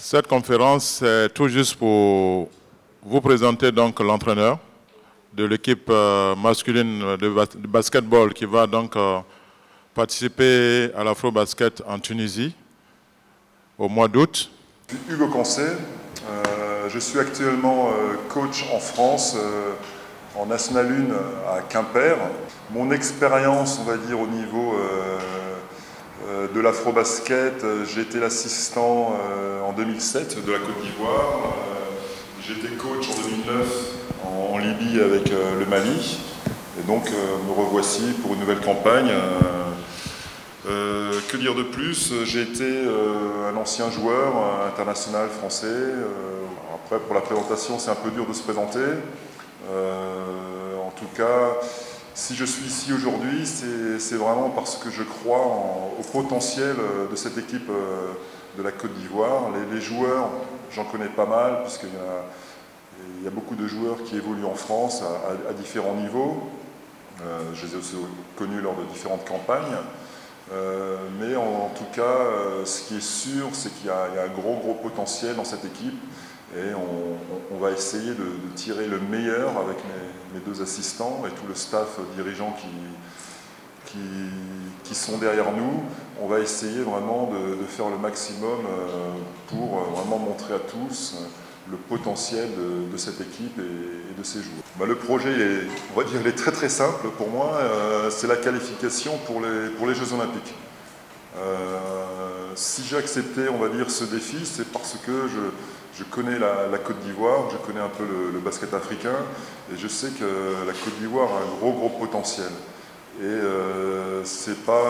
Cette conférence, c'est tout juste pour vous présenter donc l'entraîneur de l'équipe masculine de basketball qui va donc participer à l'Afro-Basket en Tunisie au mois d'août. Je suis Hugo Cancé, je suis actuellement coach en France, en National 1 à Quimper. Mon expérience, on va dire, au niveau de l'Afro-Basket, j'ai été l'assistant en 2007 de la Côte d'Ivoire. J'ai été coach en 2009 en Libye avec le Mali. Et donc me revoici pour une nouvelle campagne. Que dire de plus? J'ai été un ancien joueur international français. Après, pour la présentation, c'est un peu dur de se présenter. En tout cas, si je suis ici aujourd'hui, c'est vraiment parce que je crois au potentiel de cette équipe de la Côte d'Ivoire. Les joueurs, j'en connais pas mal, puisqu'il y a beaucoup de joueurs qui évoluent en France à différents niveaux. Je les ai aussi connus lors de différentes campagnes. Mais en tout cas, ce qui est sûr, c'est qu'il y a un gros potentiel dans cette équipe et on va essayer de tirer le meilleur avec mes deux assistants et tout le staff dirigeant qui sont derrière nous. On va essayer vraiment de faire le maximum pour vraiment montrer à tous le potentiel de cette équipe et de ses joueurs. Le projet, on va dire, il est très simple pour moi. C'est la qualification pour les Jeux Olympiques. Si j'ai accepté, on va dire, ce défi, c'est parce que je connais la Côte d'Ivoire, je connais un peu le basket africain, et je sais que la Côte d'Ivoire a un gros potentiel. Et c'est pas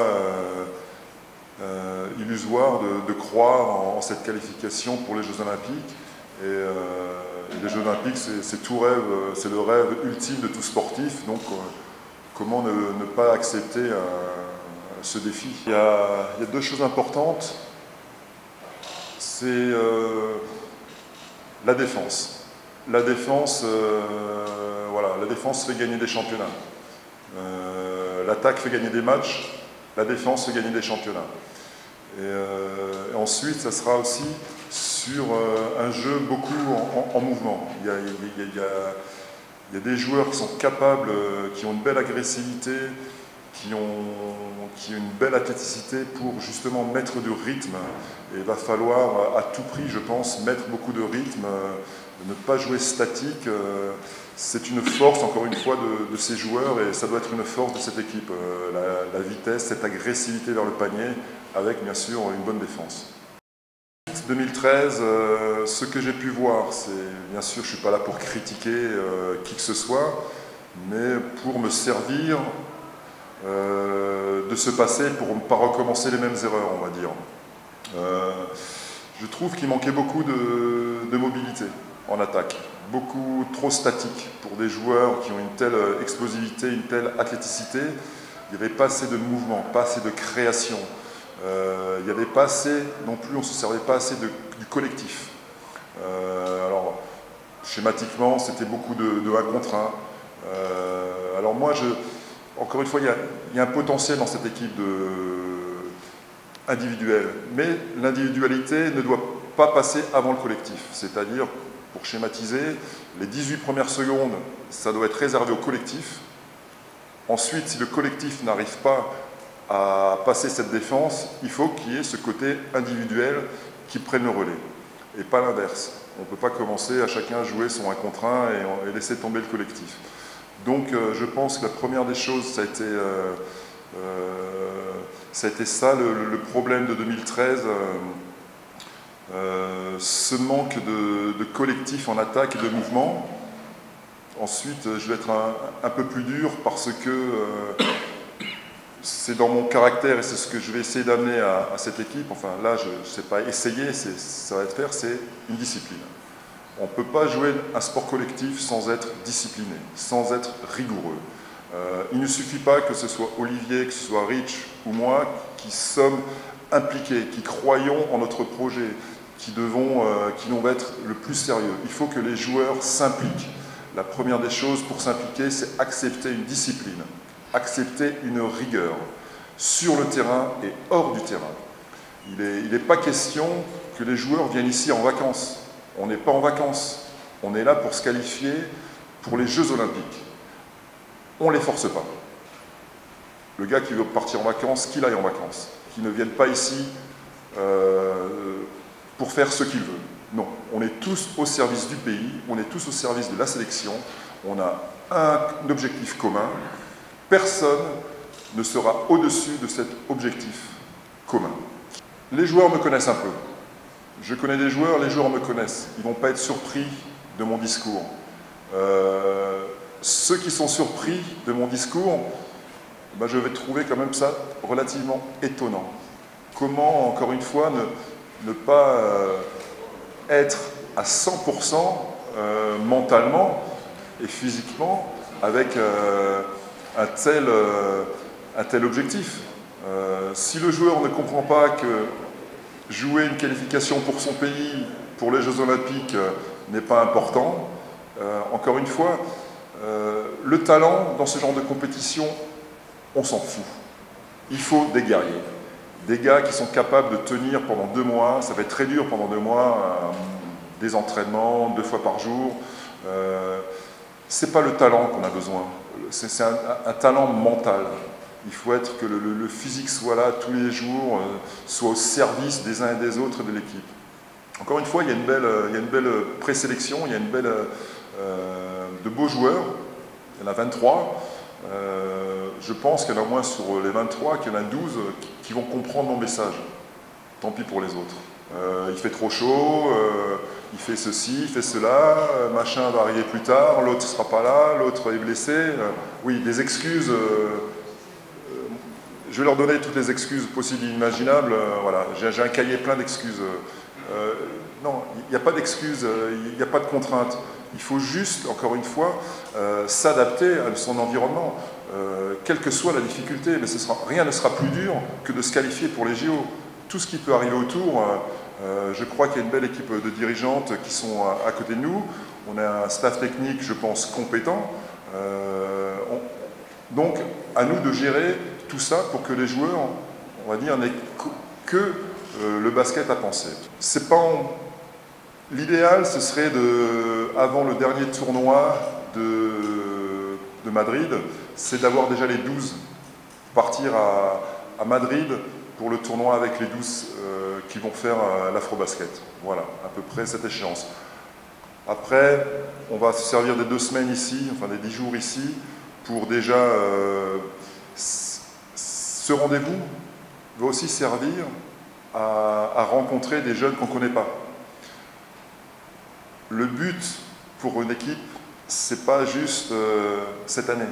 illusoire de croire en cette qualification pour les Jeux Olympiques. Et les Jeux Olympiques, c'est tout rêve, c'est le rêve ultime de tout sportif. Donc, comment ne pas accepter ce défi? Il y a deux choses importantes. C'est la défense. La défense, voilà, la défense fait gagner des championnats. L'attaque fait gagner des matchs. La défense fait gagner des championnats. Et ensuite, ça sera aussi sur un jeu beaucoup en mouvement. Il y a des joueurs qui sont capables, qui ont une belle agressivité, qui ont une belle athléticité pour justement mettre du rythme. Et il va falloir à tout prix, je pense, mettre beaucoup de rythme, ne pas jouer statique. C'est une force, encore une fois, de ces joueurs et ça doit être une force de cette équipe. La vitesse, cette agressivité vers le panier, avec bien sûr une bonne défense. 2013, ce que j'ai pu voir, c'est bien sûr, je ne suis pas là pour critiquer qui que ce soit, mais pour me servir de ce passé pour ne pas recommencer les mêmes erreurs, on va dire. Je trouve qu'il manquait beaucoup de mobilité en attaque, beaucoup trop statique pour des joueurs qui ont une telle explosivité, une telle athléticité. Il n'y avait pas assez de mouvement, pas assez de création. Il n'y avait pas assez, non plus, on ne se servait pas assez du collectif. Alors, schématiquement, c'était beaucoup de 1 contre 1. Alors moi, encore une fois, il y a un potentiel dans cette équipe individuelle, mais l'individualité ne doit pas passer avant le collectif. C'est-à-dire, pour schématiser, les 18 premières secondes, ça doit être réservé au collectif. Ensuite, si le collectif n'arrive pas à passer cette défense, il faut qu'il y ait ce côté individuel qui prenne le relais, et pas l'inverse. On ne peut pas commencer à chacun jouer son 1 contre 1 et laisser tomber le collectif. Donc je pense que la première des choses, ça a été ça, le problème de 2013, ce manque de collectif en attaque et de mouvement. Ensuite, je vais être un peu plus dur parce que c'est dans mon caractère et c'est ce que je vais essayer d'amener à cette équipe. Enfin là, je ne sais pas essayer, ça va être faire, c'est une discipline. On ne peut pas jouer un sport collectif sans être discipliné, sans être rigoureux. Il ne suffit pas que ce soit Olivier, que ce soit Rich ou moi qui sommes impliqués, qui croyons en notre projet, qui devons être le plus sérieux. Il faut que les joueurs s'impliquent. La première des choses pour s'impliquer, c'est accepter une discipline, accepter une rigueur sur le terrain et hors du terrain. Il n'est pas question que les joueurs viennent ici en vacances. On n'est pas en vacances. On est là pour se qualifier pour les Jeux Olympiques. On ne les force pas. Le gars qui veut partir en vacances, qu'il aille en vacances. Qu'il ne vienne pas ici pour faire ce qu'il veut. Non, on est tous au service du pays, on est tous au service de la sélection, on a un objectif commun. Personne ne sera au-dessus de cet objectif commun. Les joueurs me connaissent un peu. Je connais des joueurs, les joueurs me connaissent. Ils ne vont pas être surpris de mon discours. Ceux qui sont surpris de mon discours, ben je vais trouver quand même ça relativement étonnant. Comment, encore une fois, ne pas être à 100% mentalement et physiquement avec un tel objectif. Si le joueur ne comprend pas que jouer une qualification pour son pays, pour les Jeux Olympiques, n'est pas important, encore une fois, le talent dans ce genre de compétition, on s'en fout. Il faut des guerriers. Des gars qui sont capables de tenir pendant 2 mois, ça va être très dur pendant 2 mois, des entraînements 2 fois par jour. C'est pas le talent qu'on a besoin, c'est un talent mental. Il faut être que le physique soit là tous les jours, soit au service des uns et des autres de l'équipe. Encore une fois, il y a une belle présélection, il y a de beaux joueurs, il y en a 23. Je pense qu'il y en a moins sur les 23 qu'il y en a 12 qui vont comprendre mon message. Tant pis pour les autres. Il fait trop chaud, il fait ceci, il fait cela, machin va arriver plus tard, l'autre ne sera pas là, l'autre est blessé. Oui, des excuses. Je vais leur donner toutes les excuses possibles et imaginables. Voilà, j'ai un cahier plein d'excuses. Non, il n'y a pas d'excuses, il n'y a pas de contraintes. Il faut juste, encore une fois, s'adapter à son environnement, quelle que soit la difficulté. Mais rien ne sera plus dur que de se qualifier pour les JO. Tout ce qui peut arriver autour, je crois qu'il y a une belle équipe de dirigeantes qui sont à côté de nous. On a un staff technique, je pense, compétent. Donc, à nous de gérer tout ça pour que les joueurs, on va dire, n'aient que le basket à penser. C'est pas l'idéal, ce serait avant le dernier tournoi de Madrid, c'est d'avoir déjà les 12, partir à Madrid pour le tournoi avec les 12 qui vont faire l'Afrobasket. Voilà, à peu près cette échéance. Après, on va se servir des 2 semaines ici, enfin des 10 jours ici, pour déjà... ce rendez-vous va aussi servir à rencontrer des jeunes qu'on ne connaît pas. Le but pour une équipe, c'est pas juste cette année.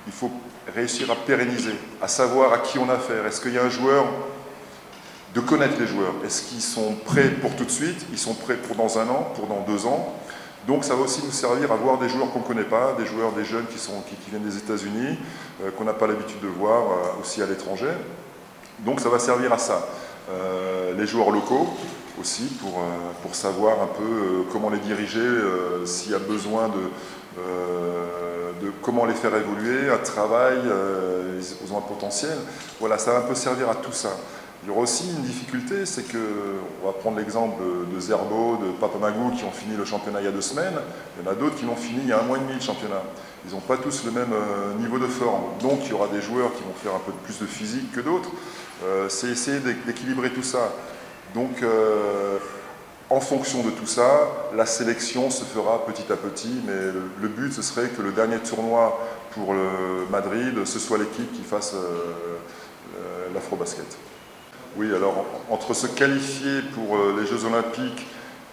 Il faut réussir à pérenniser, à savoir à qui on a affaire. Est-ce qu'il y a un joueur, de connaître les joueurs. Est-ce qu'ils sont prêts pour tout de suite? Ils sont prêts pour dans 1 an, pour dans 2 ans. Donc ça va aussi nous servir à voir des joueurs qu'on ne connaît pas, des joueurs, des jeunes qui viennent des États-Unis, qu'on n'a pas l'habitude de voir aussi à l'étranger. Donc ça va servir à ça. Les joueurs locaux aussi pour savoir un peu comment les diriger, s'il y a besoin de comment les faire évoluer, un travail, ils ont un potentiel. Voilà, ça va un peu servir à tout ça. Il y aura aussi une difficulté, c'est que, on va prendre l'exemple de Zerbo, de Papamagou qui ont fini le championnat il y a 2 semaines, il y en a d'autres qui l'ont fini il y a 1 mois et demi le championnat. Ils n'ont pas tous le même niveau de forme, donc il y aura des joueurs qui vont faire un peu plus de physique que d'autres. C'est essayer d'équilibrer tout ça. Donc, en fonction de tout ça, la sélection se fera petit à petit, mais le but, ce serait que le dernier tournoi pour le Madrid, ce soit l'équipe qui fasse l'Afrobasket. Oui, alors, entre se qualifier pour les Jeux Olympiques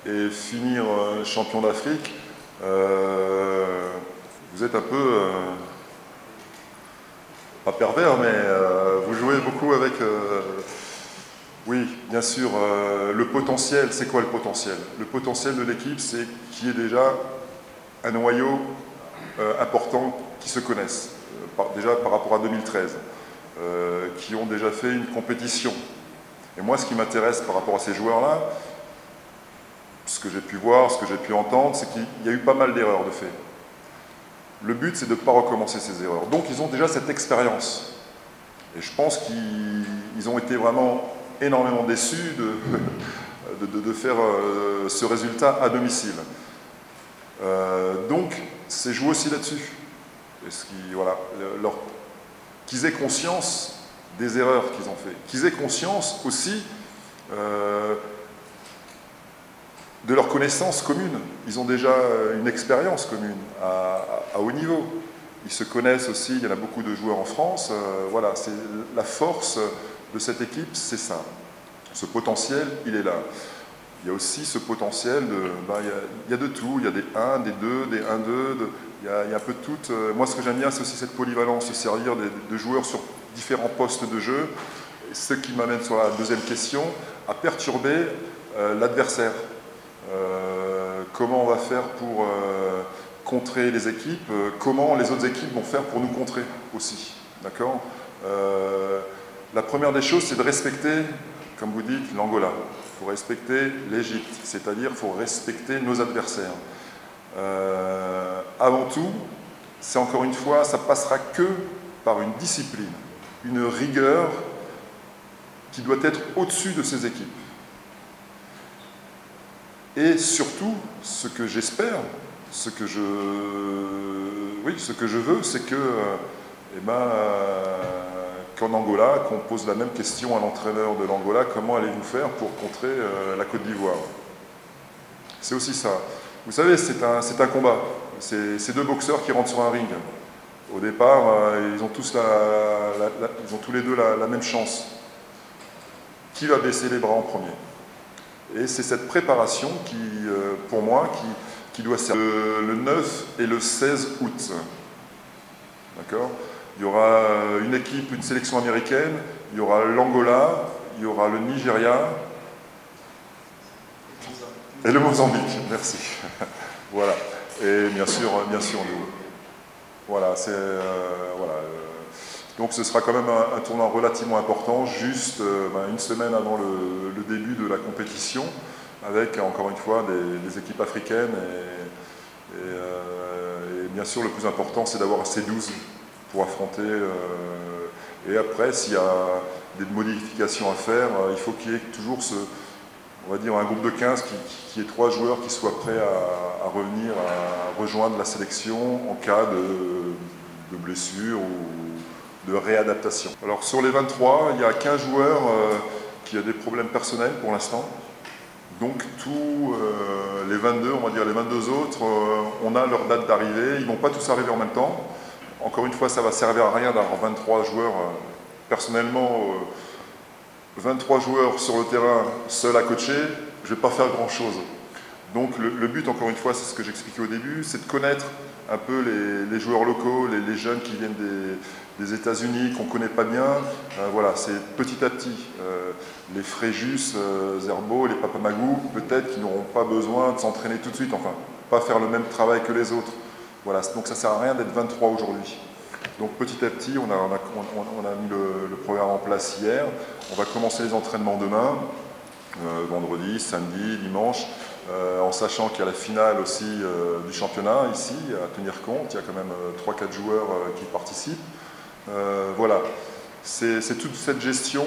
et finir champion d'Afrique, vous êtes un peu, pas pervers, mais vous jouez beaucoup avec... oui, bien sûr, le potentiel, c'est quoi le potentiel? Le potentiel de l'équipe, c'est qu'il y ait déjà un noyau important qui se connaissent, déjà par rapport à 2013, qui ont déjà fait une compétition. Et moi, ce qui m'intéresse par rapport à ces joueurs-là, ce que j'ai pu voir, ce que j'ai pu entendre, c'est qu'il y a eu pas mal d'erreurs de fait. Le but, c'est de ne pas recommencer ces erreurs. Donc, ils ont déjà cette expérience. Et je pense qu'ils ont été vraiment énormément déçus de faire ce résultat à domicile. Donc, c'est joué aussi là-dessus. Voilà, qu'ils aient conscience des erreurs qu'ils ont fait, qu'ils aient conscience aussi de leur connaissance commune. Ils ont déjà une expérience commune à haut niveau. Ils se connaissent aussi, il y en a beaucoup de joueurs en France. Voilà, c'est la force de cette équipe, c'est ça. Ce potentiel, il est là. Il y a aussi ce potentiel il y a de tout, il y a des 1, des 2, des 1-2, il y a un peu de tout. Moi, ce que j'aime bien, c'est aussi cette polyvalence, se servir de joueurs sur différents postes de jeu. Et ce qui m'amène sur la deuxième question, à perturber l'adversaire. Comment on va faire pour contrer les équipes, comment les autres équipes vont faire pour nous contrer aussi. D'accord ? La première des choses, c'est de respecter, comme vous dites, l'Angola. Il faut respecter l'Égypte, c'est-à-dire il faut respecter nos adversaires. Avant tout, c'est encore une fois, ça passera que par une discipline, une rigueur qui doit être au-dessus de ces équipes. Et surtout, ce que j'espère, ce que je veux, c'est que, qu'en Angola, qu'on pose la même question à l'entraîneur de l'Angola, comment allez-vous faire pour contrer la Côte d'Ivoire? C'est aussi ça. Vous savez, c'est un combat. C'est deux boxeurs qui rentrent sur un ring. Au départ, ils ont tous les deux la même chance. Qui va baisser les bras en premier? Et c'est cette préparation qui, pour moi, qui doit servir le 9 et le 16 août. D'accord ? Il y aura une équipe, une sélection américaine, il y aura l'Angola, il y aura le Nigeria et le Mozambique. Merci. Voilà. Et bien sûr nous. Voilà, voilà. Donc ce sera quand même un tournoi relativement important, juste une semaine avant le début de la compétition, avec encore une fois des équipes africaines. Et bien sûr, le plus important, c'est d'avoir ces 12 pour affronter. Et après, s'il y a des modifications à faire, il faut qu'il y ait toujours on va dire un groupe de 15 qui ait 3 joueurs qui soient prêts à revenir, à rejoindre la sélection en cas de blessure ou de réadaptation. Alors sur les 23, il y a 15 joueurs qui ont des problèmes personnels pour l'instant. Donc tous les 22, on va dire les 22 autres, on a leur date d'arrivée. Ils ne vont pas tous arriver en même temps. Encore une fois, ça ne va servir à rien d'avoir 23 joueurs. Personnellement, 23 joueurs sur le terrain, seuls à coacher, je ne vais pas faire grand-chose. Donc le but, encore une fois, c'est ce que j'expliquais au début, c'est de connaître un peu les joueurs locaux, les jeunes qui viennent des États-Unis, qu'on ne connaît pas bien. Voilà, c'est petit à petit. Les Fréjus, Zerbo, les Papamagou, peut-être qu'ils n'auront pas besoin de s'entraîner tout de suite, enfin, pas faire le même travail que les autres. Voilà, donc ça ne sert à rien d'être 23 aujourd'hui. Donc petit à petit, on a mis le programme en place hier. On va commencer les entraînements demain, vendredi, samedi, dimanche, en sachant qu'il y a la finale aussi du championnat ici, à tenir compte. Il y a quand même 3-4 joueurs qui participent. Voilà, c'est toute cette gestion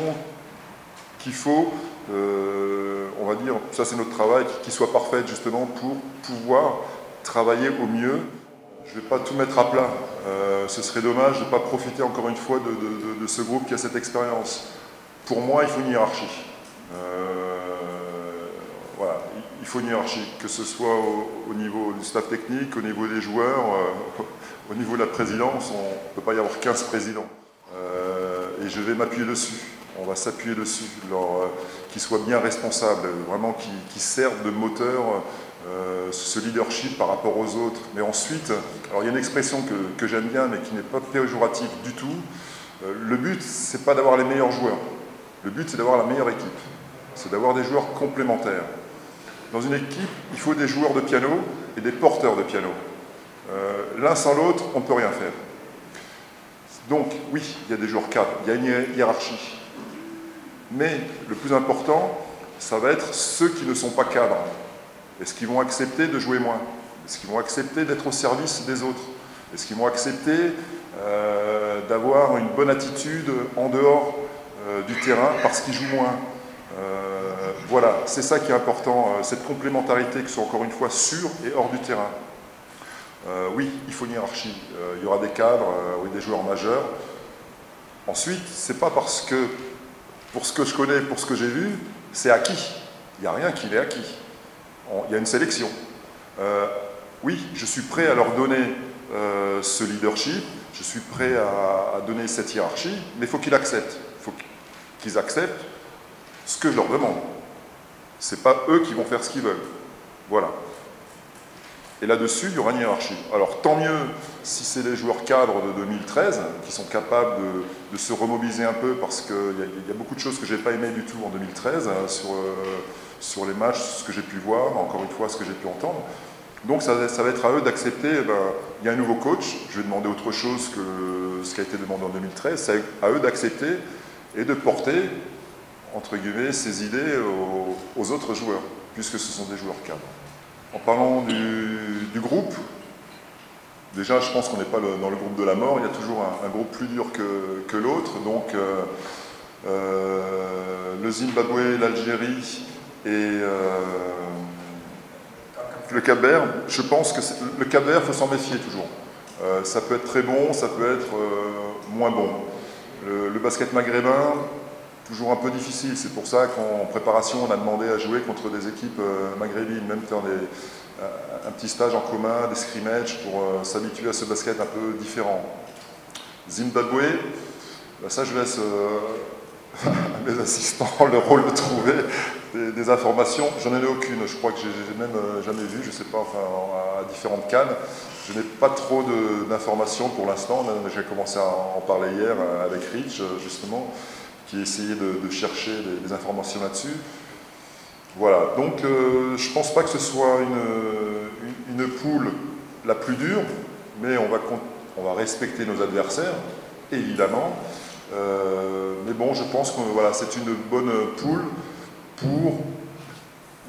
qu'il faut, on va dire, ça c'est notre travail, qui soit parfaite justement pour pouvoir travailler au mieux. Je ne vais pas tout mettre à plat, ce serait dommage de ne pas profiter encore une fois de ce groupe qui a cette expérience. Pour moi, il faut une hiérarchie. Voilà, il faut une hiérarchie, que ce soit au niveau du staff technique, au niveau des joueurs, au niveau de la présidence, on ne peut pas y avoir 15 présidents. Et je vais m'appuyer dessus, on va s'appuyer dessus, qu'ils soient bien responsables, vraiment qu'ils servent de moteur, ce leadership par rapport aux autres. Mais ensuite, alors il y a une expression que j'aime bien, mais qui n'est pas péjorative du tout. Le but, c'est pas d'avoir les meilleurs joueurs. Le but, c'est d'avoir la meilleure équipe. C'est d'avoir des joueurs complémentaires. Dans une équipe, il faut des joueurs de piano et des porteurs de piano. L'un sans l'autre, on ne peut rien faire. Donc, oui, il y a des joueurs cadres, il y a une hiérarchie. Mais le plus important, ça va être ceux qui ne sont pas cadres. Est-ce qu'ils vont accepter de jouer moins? Est-ce qu'ils vont accepter d'être au service des autres? Est-ce qu'ils vont accepter d'avoir une bonne attitude en dehors du terrain parce qu'ils jouent moins? Voilà, c'est ça qui est important, cette complémentarité qui soit encore une fois sur et hors du terrain. Oui, il faut une hiérarchie. Il y aura des cadres, oui, des joueurs majeurs. Ensuite, c'est pas parce que, pour ce que je connais, pour ce que j'ai vu, c'est acquis. Il n'y a rien qui est acquis. Il y a une sélection. Oui, je suis prêt à leur donner ce leadership, je suis prêt à donner cette hiérarchie, mais il faut qu'ils acceptent. Il faut qu'ils acceptent ce que je leur demande. Ce n'est pas eux qui vont faire ce qu'ils veulent. Voilà. Et là-dessus, il y aura une hiérarchie. Alors, tant mieux si c'est les joueurs cadres de 2013 qui sont capables de se remobiliser un peu, parce qu'il y a beaucoup de choses que je n'ai pas aimées du tout en 2013 sur les matchs, ce que j'ai pu voir, encore une fois, ce que j'ai pu entendre. Donc, ça va être à eux d'accepter. Il y a un nouveau coach, je vais demander autre chose que ce qui a été demandé en 2013. C'est à eux d'accepter et de porter, entre guillemets, ces idées aux autres joueurs, puisque ce sont des joueurs cadres. En parlant du groupe, déjà je pense qu'on n'est pas dans le groupe de la mort, il y a toujours un groupe plus dur que l'autre, donc le Zimbabwe, l'Algérie et le Cap-Vert, je pense que le Cap-Vert, il faut s'en méfier toujours. Ça peut être très bon, ça peut être moins bon. Le basket maghrébin, toujours un peu difficile, c'est pour ça qu'en préparation on a demandé à jouer contre des équipes maghrébines, même faire un petit stage en commun, des scrimmages pour s'habituer à ce basket un peu différent. Zimbabwe, ça je laisse à mes assistants le rôle de trouver des informations. J'en ai aucune, je crois que j'ai même jamais vu, je ne sais pas, enfin à différentes cannes. Je n'ai pas trop d'informations pour l'instant, j'ai commencé à en parler hier avec Rich justement, qui essayait de chercher des informations là-dessus. Voilà, donc je ne pense pas que ce soit une poule la plus dure, mais on va respecter nos adversaires, évidemment. Mais bon, je pense que voilà, c'est une bonne poule pour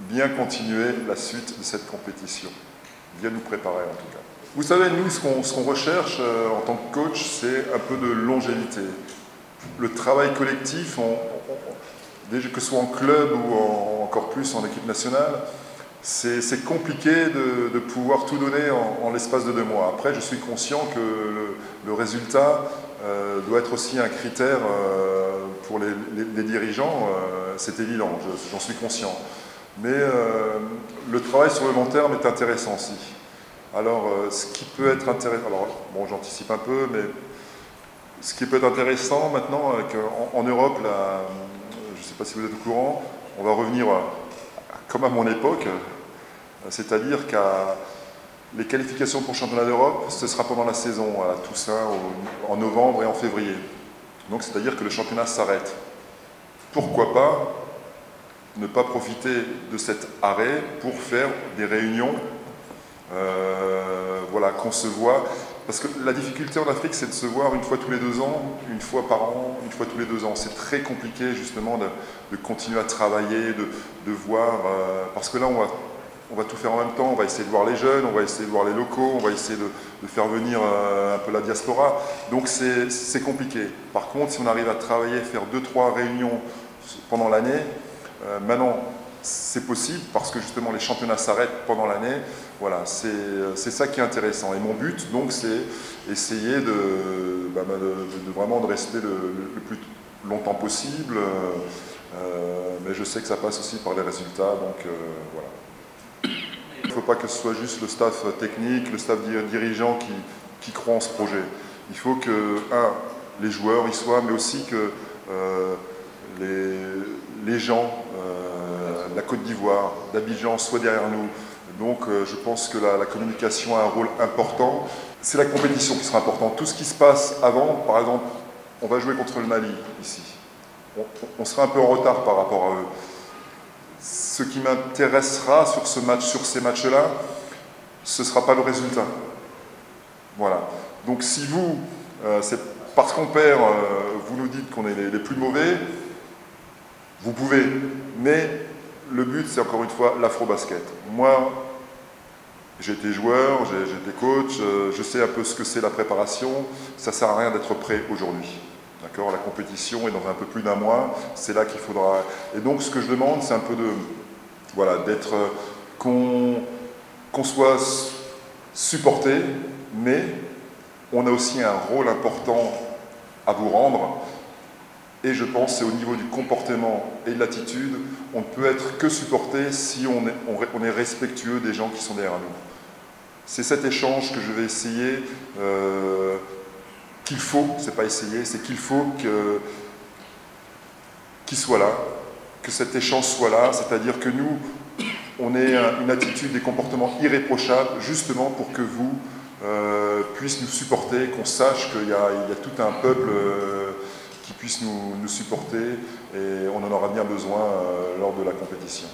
bien continuer la suite de cette compétition, bien nous préparer en tout cas. Vous savez, nous, ce qu'on recherche en tant que coach, c'est un peu de longévité. Le travail collectif, déjà que ce soit en club ou encore plus en équipe nationale, c'est compliqué de pouvoir tout donner en l'espace de 2 mois. Après, je suis conscient que le résultat doit être aussi un critère pour les dirigeants, c'est évident, j'en suis conscient. Mais le travail sur le long terme est intéressant aussi. Alors, ce qui peut être intéressant, alors bon, j'anticipe un peu, mais ce qui peut être intéressant maintenant, en Europe, là, je ne sais pas si vous êtes au courant, on va revenir comme à mon époque, c'est-à-dire qu'à les qualifications pour le championnat d'Europe, ce sera pendant la saison, à Toussaint, en novembre et en février. Donc c'est-à-dire que le championnat s'arrête. Pourquoi pas ne pas profiter de cet arrêt pour faire des réunions, voilà, qu'on se voit. Parce que la difficulté en Afrique, c'est de se voir une fois tous les 2 ans, une fois par an, une fois tous les 2 ans. C'est très compliqué justement de continuer à travailler, de voir, parce que là on va tout faire en même temps, on va essayer de voir les jeunes, on va essayer de voir les locaux, on va essayer de faire venir un peu la diaspora. Donc c'est compliqué. Par contre, si on arrive à travailler, faire 2-3 réunions pendant l'année, maintenant c'est possible parce que justement les championnats s'arrêtent pendant l'année. Voilà, c'est ça qui est intéressant. Et mon but, donc, c'est essayer vraiment de rester le plus longtemps possible. Mais je sais que ça passe aussi par les résultats, donc voilà. Il ne faut pas que ce soit juste le staff technique, le staff dirigeant qui croit en ce projet. Il faut que, les joueurs y soient, mais aussi que les gens de la Côte d'Ivoire, d'Abidjan soient derrière nous. Donc je pense que la communication a un rôle important. C'est la compétition qui sera importante. Tout ce qui se passe avant, par exemple, on va jouer contre le Mali ici. On sera un peu en retard par rapport à eux. Ce qui m'intéressera sur ces matchs-là, ce ne sera pas le résultat. Voilà. Donc si vous, c'est parce qu'on perd, vous nous dites qu'on est les plus mauvais, vous pouvez. Mais le but, c'est encore une fois l'afro-basket. Moi, j'ai été joueur, j'ai été coach, je sais un peu ce que c'est la préparation. Ça ne sert à rien d'être prêt aujourd'hui. D'accord, la compétition est dans un peu plus d'un mois, c'est là qu'il faudra... Et donc ce que je demande, c'est un peu de... Voilà, d'être... qu'on soit supporté, mais on a aussi un rôle important à vous rendre. Et je pense que c'est au niveau du comportement et de l'attitude, on ne peut être que supporté si on est respectueux des gens qui sont derrière nous. C'est cet échange que je vais essayer... qu'il faut, c'est pas essayer, c'est qu'il faut qu'il soit là, que cet échange soit là, c'est-à-dire que nous, on ait une attitude, des comportements irréprochables, justement pour que vous puissiez nous supporter, qu'on sache qu'il y a tout un peuple qui puisse nous supporter, et on en aura bien besoin lors de la compétition.